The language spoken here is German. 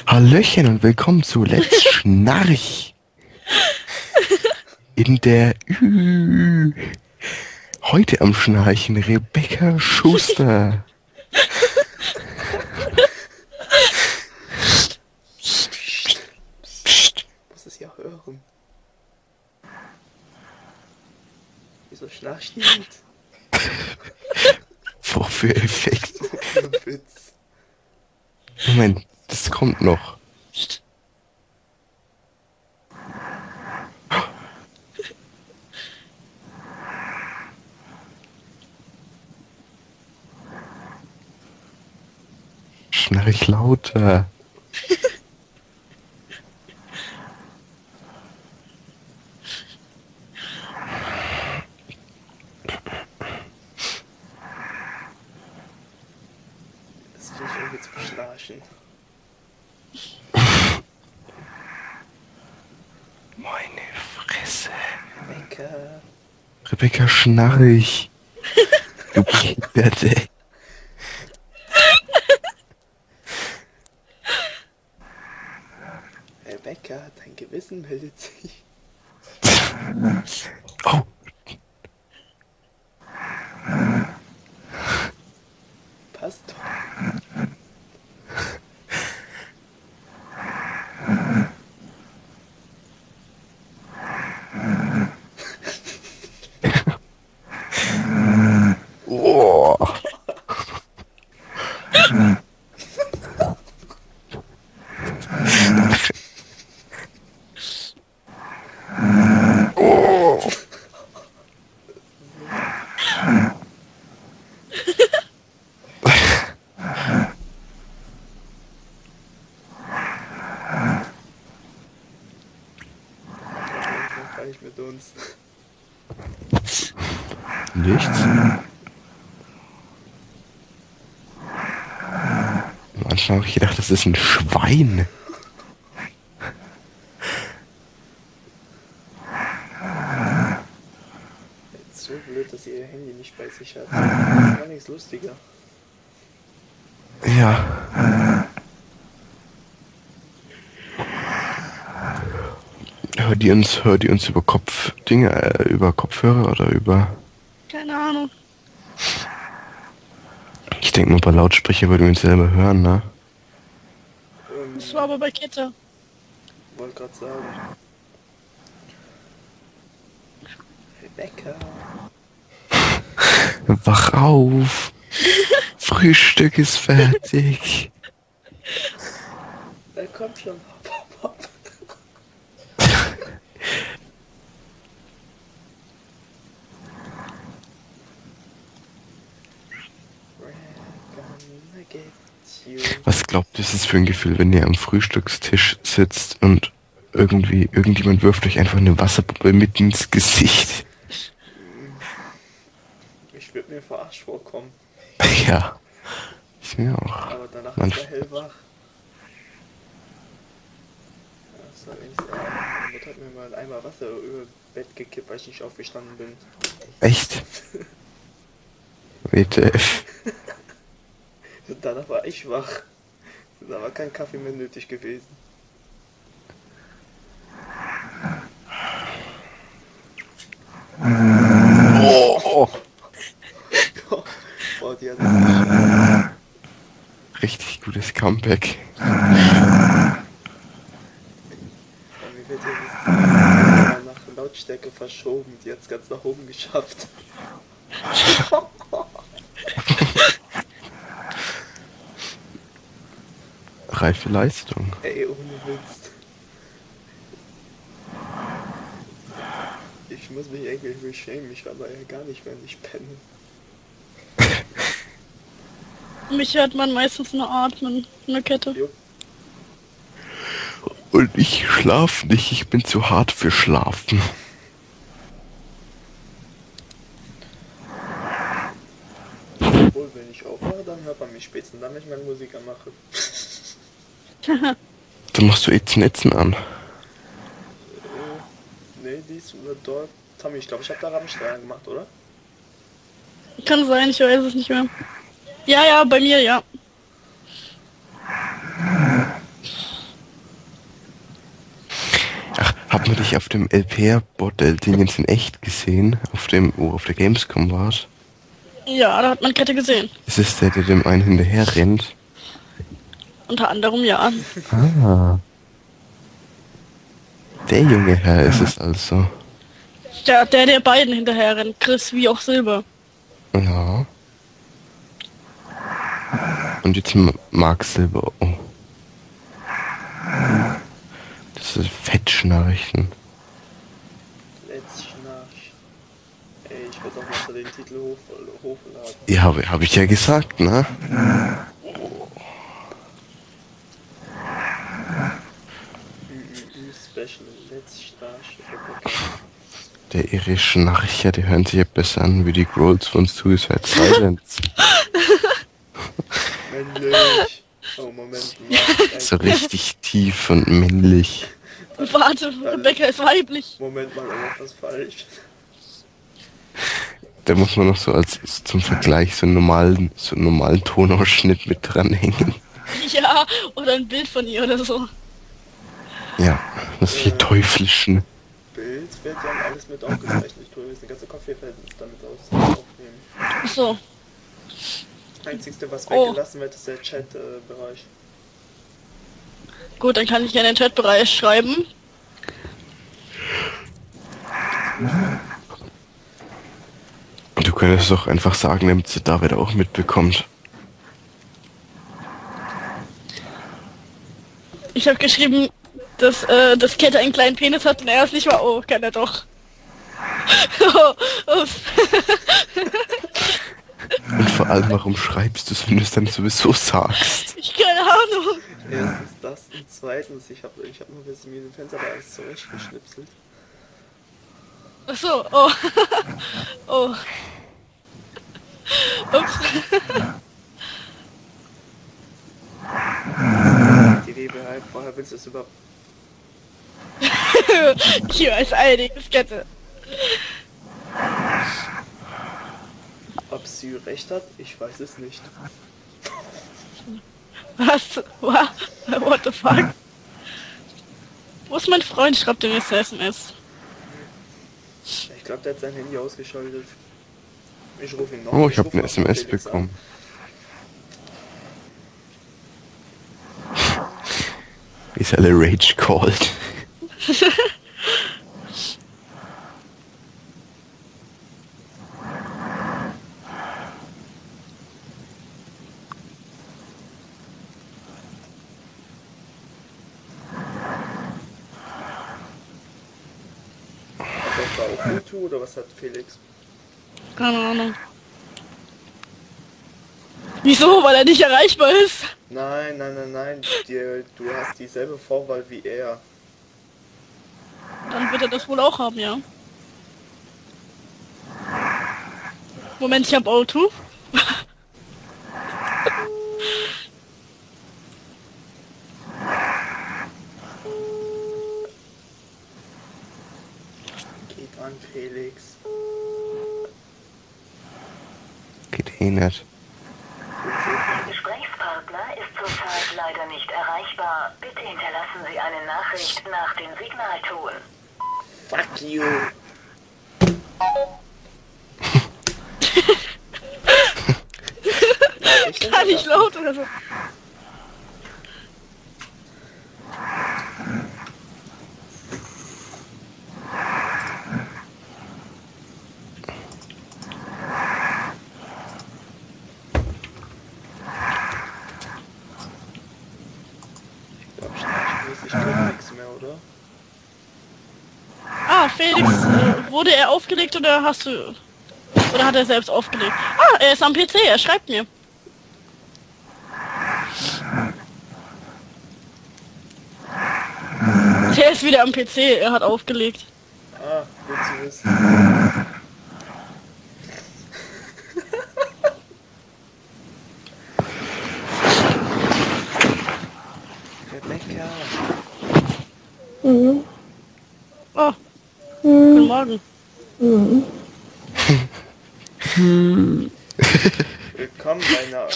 Hallöchen und willkommen zu Let's Schnarch in der heute am Schnarchen Rebecca Schuster. Psst, Psst. muss es ja hören. Wieso schnarcht niemand? Wofür Effekt? Für Witz. Moment, das kommt noch. Schnarch lauter. Das finde ich irgendwie zum Schnarchen. Meine Fresse. Lecker. Rebecca Schnarch. Du Behinderte. Rebecca, dein Gewissen meldet sich. Oh. Passt doch. Oh. Oh. Das gar nicht mit uns. Nichts? Am Anfang habe ich gedacht, das ist ein Schwein. Jetzt so blöd, dass ihr Handy nicht bei sich hat. Das war nichts lustiger. Ja. Hört die uns über über Kopfhörer oder über... Keine Ahnung. Ich denke mal, bei Lautsprecher würden wir uns selber hören, ne? Das war aber bei Kette. Wollte gerade sagen. Rebecca. Wach auf! Frühstück ist fertig! Da kommt schon. Hopp, hopp, hopp. We're gonna get you. Was glaubt ihr, ist es für ein Gefühl, wenn ihr am Frühstückstisch sitzt und irgendjemand wirft euch einfach eine Wasserpuppe mitten ins Gesicht? Ich würde mir verarscht vorkommen. Ja. Ich mir auch. Aber danach Man- ist er hellwach. Ja, das soll ich sagen. Meine Mutter hat mir mal einen Eimer Wasser über Bett gekippt, weil ich nicht aufgestanden bin. Echt? WTF. Und danach war ich wach. Da war kein Kaffee mehr nötig gewesen. Oh, Boah, die hat das nicht. richtig gutes Comeback. Bei mir wird ja das nach Lautstärke verschoben. Die hat es ganz nach oben geschafft. Reife Leistung. Ey, ohne Witz. Ich muss mich irgendwie schämen. Ich aber ja gar nicht, wenn ich penne. Mich hört man meistens nur atmen. Eine Kette. Jo. Und ich schlaf nicht, ich bin zu hart für Schlafen. Obwohl, wenn ich aufwache, dann hört man mich spätestens dann, wenn ich meine Musik anmache. Dann machst du Etzen an. Nee, dies oder dort. Tommy, ich glaube, ich habe da Rammstein gemacht, oder? Kann sein, ich weiß es nicht mehr. Ja, bei mir, ja. Hat man dich auf dem LPR-Bordell-Dingens in echt gesehen? Auf dem, wo auf der Gamescom warst? Ja, da hat man Kette gesehen. Ist es der, der dem einen hinterher rennt? Unter anderem ja. Ah. Der junge Herr ist es also. Der beiden hinterher rennt. Chris wie auch Silber. Ja. Und jetzt Mark Silber. Oh. Das ist Fettschnarchen. Let's Schnarch. Ey, ich würde auch mal den Titel hochladen. Ja, hab ich ja gesagt, ne? Special, Let's Schnarch. Der irre Schnarcher, die hören sich ja besser an wie die Grolls von Suicide Silence. Männlich. Oh, Moment. So richtig tief und männlich. Warte, Rebecca ist weiblich. Moment mal, da macht was falsch. Da muss man noch so als zum Vergleich so einen normalen Tonausschnitt mit dranhängen. Ja, oder ein Bild von ihr oder so. Ja, das ist hier teuflischen. Bild wird ja alles mit aufgezeichnet. Ich tue jetzt den ganzen Kaffeeverhältnis damit aufnehmen. Ach so. Einzigste, was weggelassen wird, ist der Chat-Bereich. Gut, dann kann ich ja in den Chatbereich schreiben. Du könntest doch einfach sagen, damit sie David auch mitbekommt. Ich habe geschrieben, dass Kette einen kleinen Penis hat und er es nicht war. Oh, kann er doch. Oh, ups. Und vor allem, warum schreibst du es, wenn du es dann sowieso sagst? Ich keine Ahnung. Erstens das und zweitens, ich hab nur ein bisschen mir den Fenster da alles zurechtgeschnipselt. Ach so, oh. Oh. Ups. Die Webehalb, vorher willst du es überhaupt. Ich weiß einiges, Kette. Ob sie recht hat, ich weiß es nicht. Was? What the fuck? Wo ist mein Freund? Schreibt mir jetzt eine SMS. Ich glaube, der hat sein Handy ausgeschaltet. Ich rufe ihn noch. Oh, ich habe ruf eine mal SMS Felix bekommen. Ist alle Rage called. Hat das da auch YouTube oder was hat Felix? Keine Ahnung. Wieso? Weil er nicht erreichbar ist? Nein. Du hast dieselbe Vorwahl wie er. Dann wird er das wohl auch haben, ja. Moment, ich hab O2. Geht an, Felix. Geht eh nicht. Ihr Gesprächspartner ist zurzeit leider nicht erreichbar. Bitte hinterlassen Sie eine Nachricht nach dem Signalton. Fuck you. Gar nicht laut oder so. Ich glaube nichts mehr, oder? Ah, Felix, wurde er aufgelegt oder hast du... Oder hat er selbst aufgelegt? Ah, er ist am PC, er schreibt mir. Der ist wieder am PC, er hat aufgelegt. Ah, gut zu wissen. Rebecca. Oh, guten Morgen. Willkommen bei einer